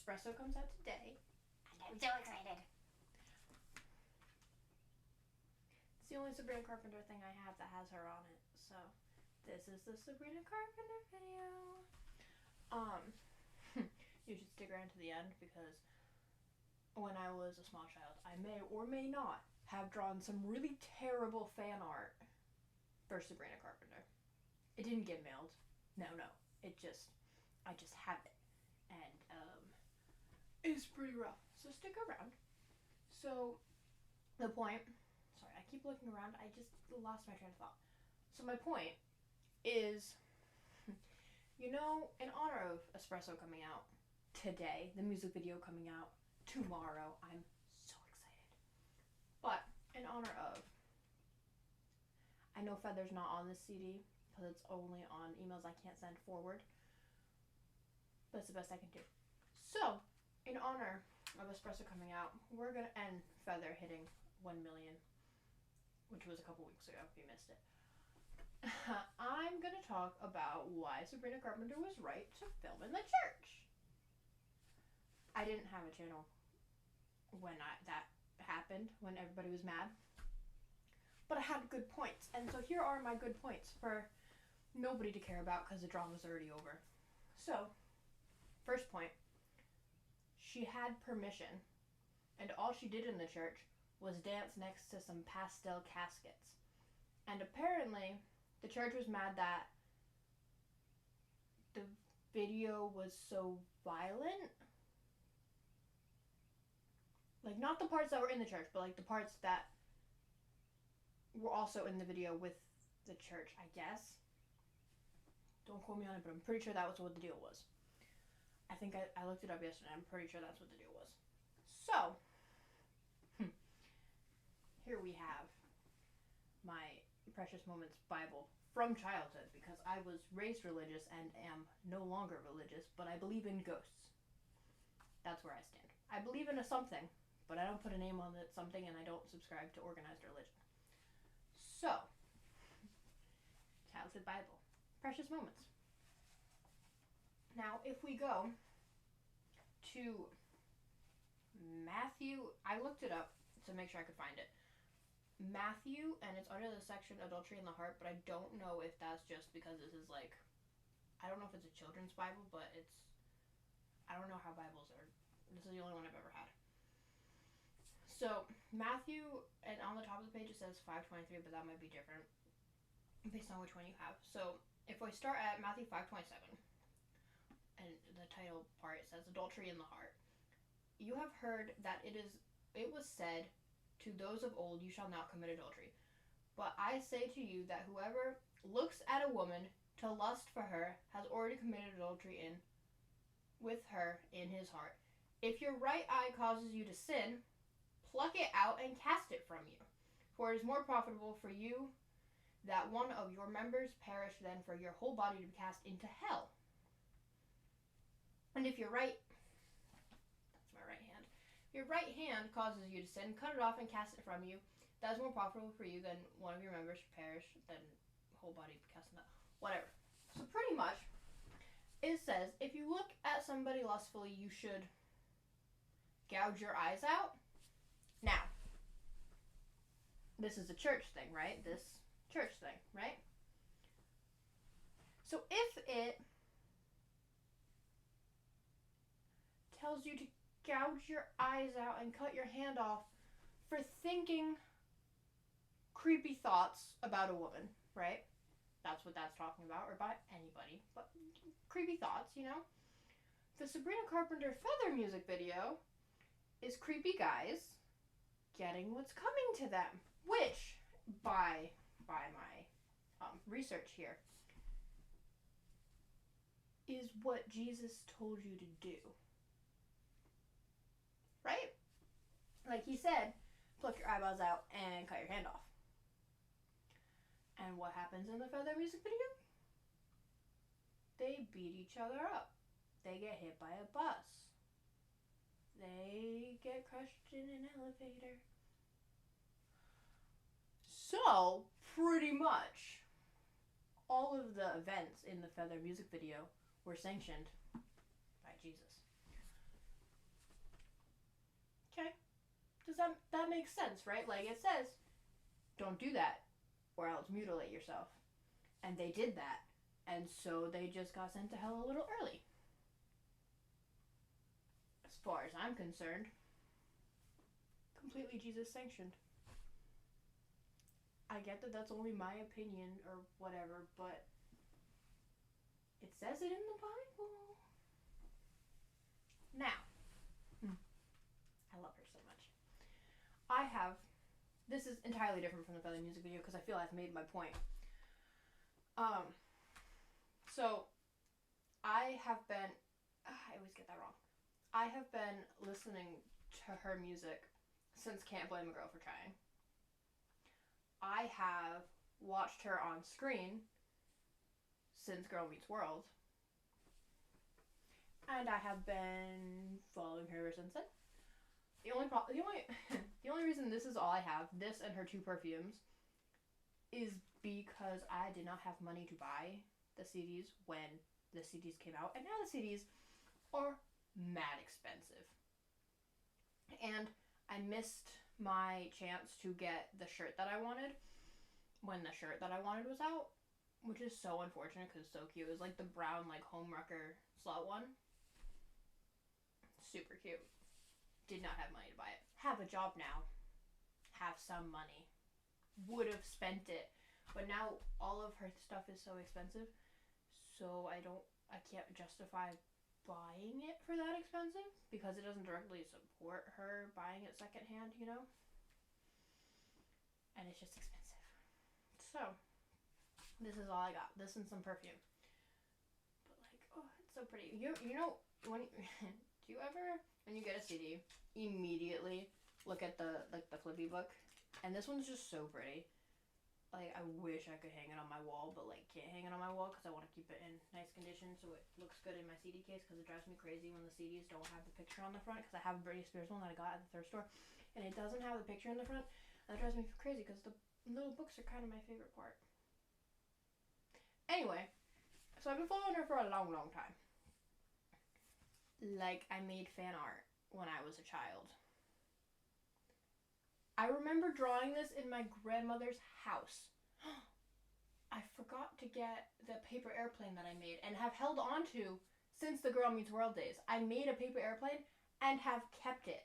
Espresso comes out today. And I'm so excited. It's the only Sabrina Carpenter thing I have that has her on it. So, this is the Sabrina Carpenter video. You should stick around to the end because when I was a small child, I may or may not have drawn some really terrible fan art for Sabrina Carpenter. It didn't get mailed. No. I just have it. And, it's pretty rough. So stick around. So, the point, sorry, I keep looking around. I just lost my train of thought. So my point is, in honor of Espresso coming out today, the music video coming out tomorrow, I'm so excited. But in honor of, I know Feather's not on this CD because it's only on emails I can't send forward, but it's the best I can do. So, in honor of Espresso coming out, we're going to end Feather hitting 1 million, which was a couple weeks ago if you missed it. I'm going to talk about why Sabrina Carpenter was right to film in the church. I didn't have a channel when that happened, when everybody was mad. But I had good points. And so here are my good points for nobody to care about because the drama's already over. So, first point. She had permission. And all she did in the church was dance next to some pastel caskets. And apparently, the church was mad that the video was so violent. Like, not the parts that were in the church, but like the parts that were also in the video with the church, I guess. Don't quote me on it, but I'm pretty sure that was what the deal was. I think I looked it up yesterday. I'm pretty sure that's what the deal was. So, here we have my Precious Moments Bible from childhood, because I was raised religious and am no longer religious, but I believe in ghosts. That's where I stand. I believe in a something, but I don't put a name on that something, and I don't subscribe to organized religion. So, childhood Bible. Precious Moments. Now, if we go to Matthew, I looked it up to make sure I could find it. Matthew, and it's under the section Adultery in the Heart, but I don't know if that's just because this is like, I don't know if it's a children's Bible, but I don't know how Bibles are. This is the only one I've ever had. So, Matthew, and on the top of the page it says 5:23, but that might be different based on which one you have. So, if we start at Matthew 5:27, and the title part, it says Adultery in the Heart. You have heard that it was said, to those of old, you shall not commit adultery. But I say to you that whoever looks at a woman to lust for her has already committed adultery with her in his heart. If your right eye causes you to sin, pluck it out and cast it from you. For it is more profitable for you that one of your members perish than for your whole body to be cast into hell. And if your right hand causes you to sin, cut it off and cast it from you. That is more profitable for you than one of your members perish than whole body cast in hell. Whatever. So pretty much, it says, if you look at somebody lustfully, you should gouge your eyes out. Now, this is a church thing, right? So if it tells you to gouge your eyes out and cut your hand off for thinking creepy thoughts about a woman, right? That's what that's talking about, or about anybody, but creepy thoughts, The Sabrina Carpenter Feather music video is creepy guys getting what's coming to them, which, by my research here, is what Jesus told you to do. Right? Like he said, pluck your eyeballs out and cut your hand off. And what happens in the Feather music video? They beat each other up. They get hit by a bus. They get crushed in an elevator. So, pretty much, all of the events in the Feather music video were sanctioned by Jesus. Does that make sense, right? Like, it says, don't do that, or else mutilate yourself. And they did that. And so they just got sent to hell a little early. As far as I'm concerned, completely Jesus sanctioned. I get that that's only my opinion or whatever, but it says it in the Bible. Now, I love her so much. This is entirely different from the Feather music video because I feel I've made my point. So, I always get that wrong. I have been listening to her music since Can't Blame a Girl for Trying. I have watched her on screen since Girl Meets World. And I have been following her ever since then. The only reason this is all I have, this and her 2 perfumes, is because I did not have money to buy the CDs when the CDs came out. And now the CDs are mad expensive. And I missed my chance to get the shirt that I wanted when the shirt that I wanted was out, which is so unfortunate because it's so cute. It was like the brown, like, homewrecker slut one. Super cute. Did not have money to buy it. Have a job now. Have some money. Would have spent it. But now all of her stuff is so expensive, so I can't justify buying it for that expensive because it doesn't directly support her buying it secondhand, you know? And it's just expensive. So, this is all I got. This and some perfume. But like, oh, it's so pretty. You know, when do you ever, when you get a CD, immediately look at the flippy book? And this one's just so pretty. Like, I wish I could hang it on my wall, but, like, can't hang it on my wall because I want to keep it in nice condition so it looks good in my CD case because it drives me crazy when the CDs don't have the picture on the front because I have a Britney Spears one that I got at the thrift store and it doesn't have the picture in the front. And that drives me crazy because the little books are kind of my favorite part. Anyway, so I've been following her for a long, long time. Like, I made fan art when I was a child. I remember drawing this in my grandmother's house. I forgot to get the paper airplane that I made and have held on to since the Girl Meets World days. I made a paper airplane and have kept it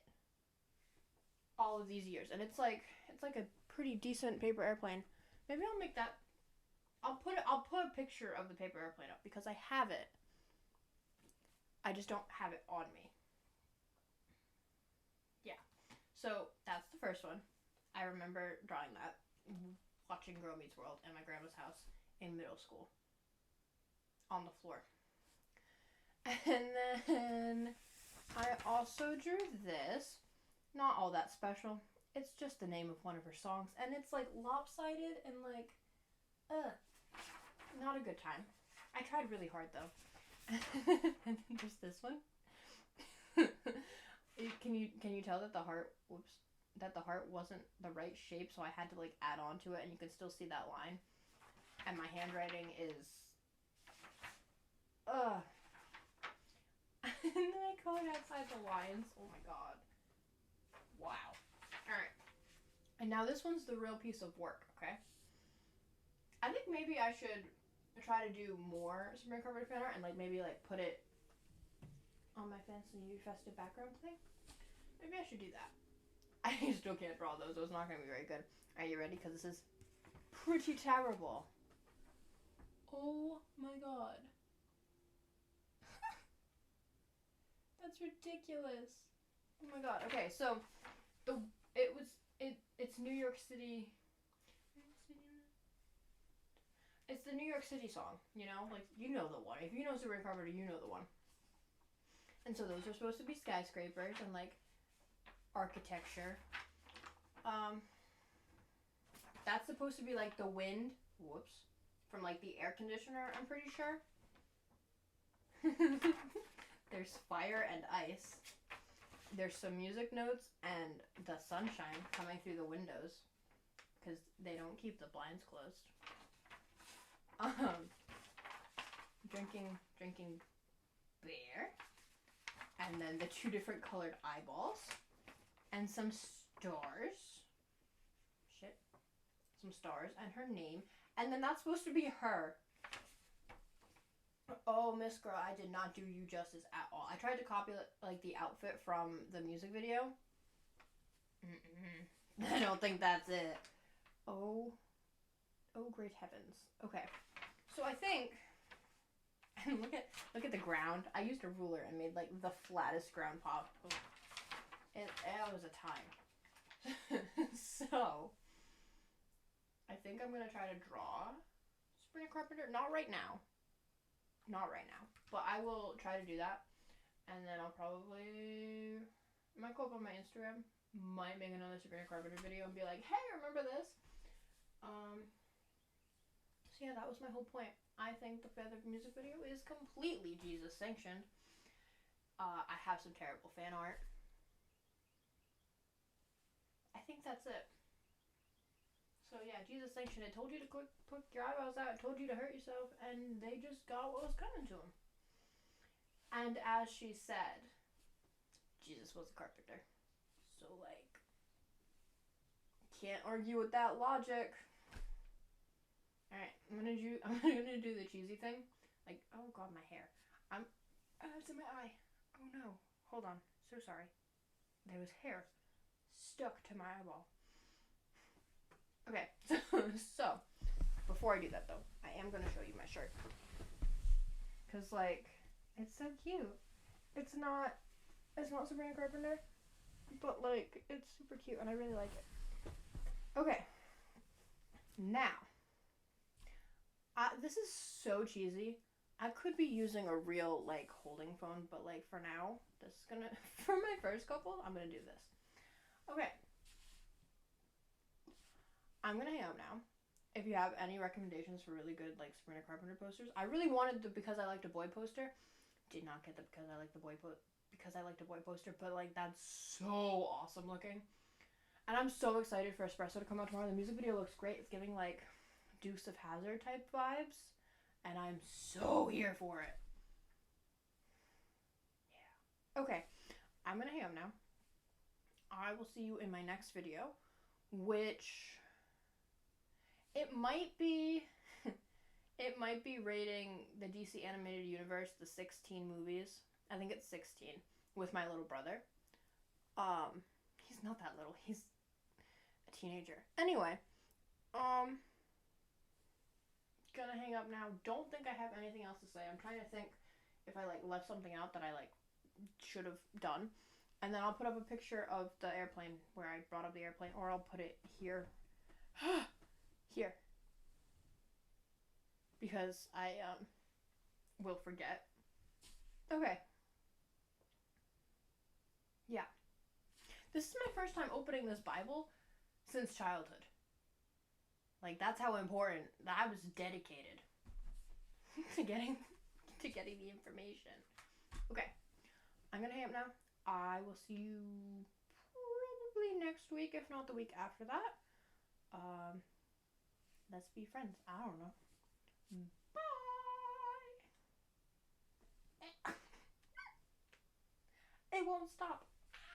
all of these years. And it's like a pretty decent paper airplane. Maybe I'll make that. I'll put a picture of the paper airplane up because I have it. I just don't have it on me. Yeah. So that's the first one. I remember drawing that, watching Girl Meets World in my grandma's house in middle school. On the floor. And then I also drew this. Not all that special. It's just the name of one of her songs. And it's like lopsided and like, not a good time. I tried really hard though. And then there's this one. Can you tell that the heart wasn't the right shape, so I had to like add on to it, and you can still see that line. And my handwriting is and then I colored outside the lines. Oh my god. Wow. Alright. And now this one's the real piece of work, okay? I think maybe I should try to do more Sabrina Carpenter fan art and like maybe like put it on my fancy festive background thing. Maybe I should do that. I still can't draw those. Those are not going to be very good. Are you ready? Because this is pretty terrible. Oh my god. That's ridiculous. Oh my god. Okay, so it's New York City. It's the New York City song, you know? Like, you know the one. If you know Sabrina Carpenter, you know the one. And so those are supposed to be skyscrapers and, like, architecture. That's supposed to be, like, the wind. Whoops. From, like, the air conditioner, I'm pretty sure. There's fire and ice. There's some music notes and the sunshine coming through the windows. Because they don't keep the blinds closed. Drinking beer, and then the 2 different colored eyeballs, and some stars. Shit. Some stars and her name. And then that's supposed to be her. Oh, Miss Girl, I did not do you justice at all. I tried to copy like the outfit from the music video. I don't think that's it. Oh great heavens. Okay. So I think look at the ground. I used a ruler and made like the flattest ground possible. It was a time. So I think I'm gonna try to draw Sabrina Carpenter. Not right now, but I will try to do that, and then I'll probably might go up on my Instagram, might make another Sabrina Carpenter video and be like, hey, remember this? So yeah, that was my whole point. I think the music video is completely Jesus sanctioned. I have some terrible fan art. I think that's it. So yeah, Jesus sanctioned it. Told you to put your eyebrows out. Told you to hurt yourself, and they just got what was coming to them. And as she said, Jesus was a carpenter. So like, can't argue with that logic. All right, I'm gonna do the cheesy thing. Like, oh god, my hair. It's in my eye. Oh no. Hold on. So sorry. There was hair stuck to my eyeball. Okay, so before I do that though, I am gonna show you my shirt. Cause like, it's so cute. It's not Sabrina Carpenter, but like, it's super cute and I really like it. Okay, now, this is so cheesy. I could be using a real like holding phone, but like for now, this is gonna, for my first couple, I'm gonna do this. Okay. I'm gonna hang out now. If you have any recommendations for really good like Sabrina Carpenter posters, I really wanted the Because I Liked a Boy poster. Did not get the Because I Liked a Boy poster, but like that's so awesome looking. And I'm so excited for Espresso to come out tomorrow. The music video looks great. It's giving like Dukes of Hazzard type vibes, and I'm so here for it. Yeah. Okay, I'm gonna hang up now. I will see you in my next video, which it might be rating the DC animated universe, the 16 movies. I think it's 16 with my little brother. He's not that little. He's a teenager. Anyway, gonna hang up now. Don't think I have anything else to say. I'm trying to think if I like left something out that I like should have done. And then I'll put up a picture of the airplane where I brought up the airplane, or I'll put it here. Here. Because I will forget. Okay. Yeah. This is my first time opening this Bible since childhood. Like, that's how important that I was dedicated to getting the information. Okay. I'm gonna hang up now. I will see you probably next week, if not the week after that. Let's be friends. I don't know. Bye. It won't stop.